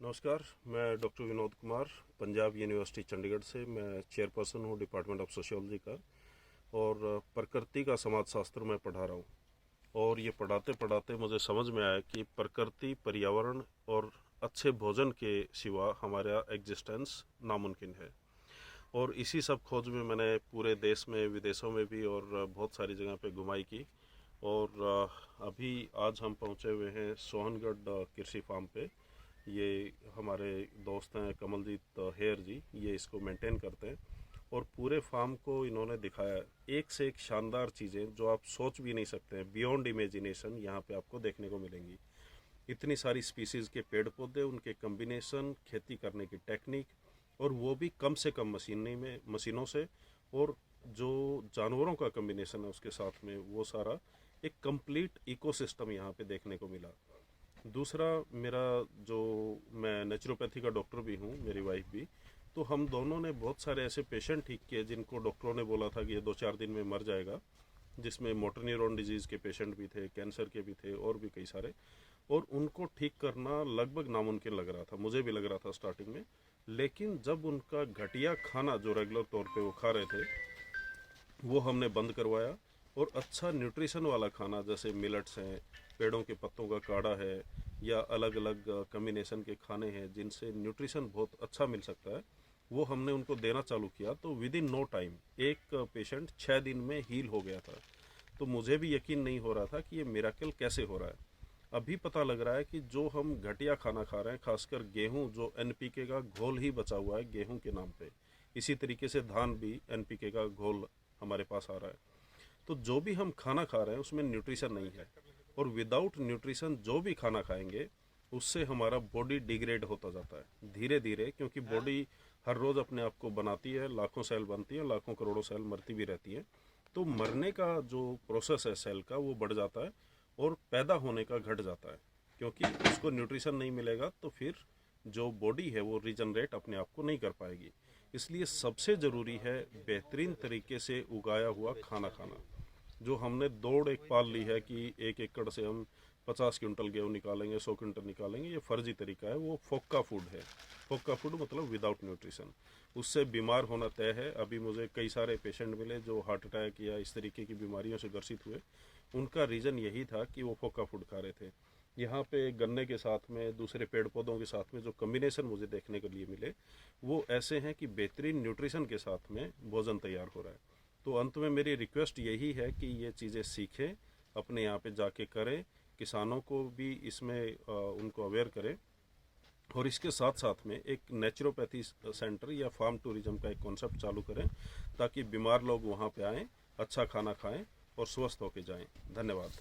नमस्कार, मैं doctor Vinod Kumar, Punjab university Chandigarh से। मैं चेयरपर्सन हूँ डिपार्टमेंट ऑफ सोशियोलॉजी का, और प्रकृति का समाजशास्त्र मैं पढ़ा रहा हूँ। और ये पढ़ाते पढ़ाते मुझे समझ में आया कि प्रकृति, पर्यावरण और अच्छे भोजन के सिवा हमारा एग्जिस्टेंस नामुमकिन है। और इसी सब खोज में मैंने पूरे देश में, विदेशों में भी और बहुत सारी जगह पे घुमाई की। और अभी आज हम पहुँचे हुए हैं सोहनगढ़ कृषि फार्म पे। ये हमारे दोस्त हैं कमलजीत हेयर जी, ये इसको मेंटेन करते हैं। और पूरे फार्म को इन्होंने दिखाया, एक से एक शानदार चीज़ें जो आप सोच भी नहीं सकते हैं, बियॉन्ड इमेजिनेशन यहाँ पे आपको देखने को मिलेंगी। इतनी सारी स्पीसीज़ के पेड़ पौधे, उनके कम्बिनेशन, खेती करने की टेक्निक, और वो भी कम से कम मशीनों से, और जो जानवरों का कम्बिनेशन है उसके साथ में, वो सारा एक कंप्लीट इकोसिस्टम यहाँ पे देखने को मिला। दूसरा, मेरा जो मैं नेचुरोपैथी का डॉक्टर भी हूँ, मेरी वाइफ भी, तो हम दोनों ने बहुत सारे ऐसे पेशेंट ठीक किए जिनको डॉक्टरों ने बोला था कि ये 2-4 दिन में मर जाएगा, जिसमें मोटर न्यूरॉन डिजीज़ के पेशेंट भी थे, कैंसर के भी थे, और भी कई सारे। और उनको ठीक करना लगभग नामुमकिन लग रहा था, मुझे भी लग रहा था स्टार्टिंग में। लेकिन जब उनका घटिया खाना जो रेगुलर तौर पे वो खा रहे थे, वो हमने बंद करवाया, और अच्छा न्यूट्रिशन वाला खाना, जैसे मिलेट्स हैं, पेड़ों के पत्तों का काढ़ा है, या अलग अलग कम्बिनेशन के खाने हैं जिनसे न्यूट्रिशन बहुत अच्छा मिल सकता है, वो हमने उनको देना चालू किया। तो विद इन नो टाइम एक पेशेंट 6 दिन में हील हो गया था। तो मुझे भी यकीन नहीं हो रहा था कि ये मिराकल कैसे हो रहा है। अभी पता लग रहा है कि जो हम घटिया खाना खा रहे हैं, खासकर गेहूं, जो एनपीके का घोल ही बचा हुआ है गेहूं के नाम पे, इसी तरीके से धान भी एनपीके का घोल हमारे पास आ रहा है। तो जो भी हम खाना खा रहे हैं उसमें न्यूट्रिशन नहीं है, और विदाउट न्यूट्रिशन जो भी खाना खाएंगे उससे हमारा बॉडी डिग्रेड होता जाता है धीरे धीरे, क्योंकि बॉडी हर रोज़ अपने आप को बनाती है, लाखों सेल बनती है, लाखों करोड़ों सेल मरती भी रहती है। तो मरने का जो प्रोसेस है सेल का, वो बढ़ जाता है, और पैदा होने का घट जाता है, क्योंकि उसको न्यूट्रिशन नहीं मिलेगा तो फिर जो बॉडी है वो रिजनरेट अपने आप को नहीं कर पाएगी। इसलिए सबसे ज़रूरी है बेहतरीन तरीके से उगाया हुआ खाना खाना। जो हमने दौड़ एक पाल ली है कि 1 एकड़ से हम 50 क्विंटल गेहूँ निकालेंगे, 100 क्विंटल निकालेंगे, ये फर्जी तरीका है। वो फोक्का फूड है। फोक्का फूड मतलब विदाउट न्यूट्रिशन, उससे बीमार होना तय है। अभी मुझे कई सारे पेशेंट मिले जो हार्ट अटैक या इस तरीके की बीमारियों से ग्रसित हुए। उनका रीज़न यही था कि वो फोक्का फूड खा रहे थे। यहाँ पे गन्ने के साथ में, दूसरे पेड़ पौधों के साथ में जो कम्बिनेशन मुझे देखने के लिए मिले, वो ऐसे हैं कि बेहतरीन न्यूट्रिशन के साथ में भोजन तैयार हो रहा है। तो अंत में मेरी रिक्वेस्ट यही है कि ये चीज़ें सीखें, अपने यहाँ पे जाके करें, किसानों को भी इसमें उनको अवेयर करें, और इसके साथ साथ में एक नेचुरोपैथी सेंटर या फार्म टूरिज्म का एक कॉन्सेप्ट चालू करें, ताकि बीमार लोग वहाँ पे आएँ, अच्छा खाना खाएं और स्वस्थ होके जाएं। धन्यवाद।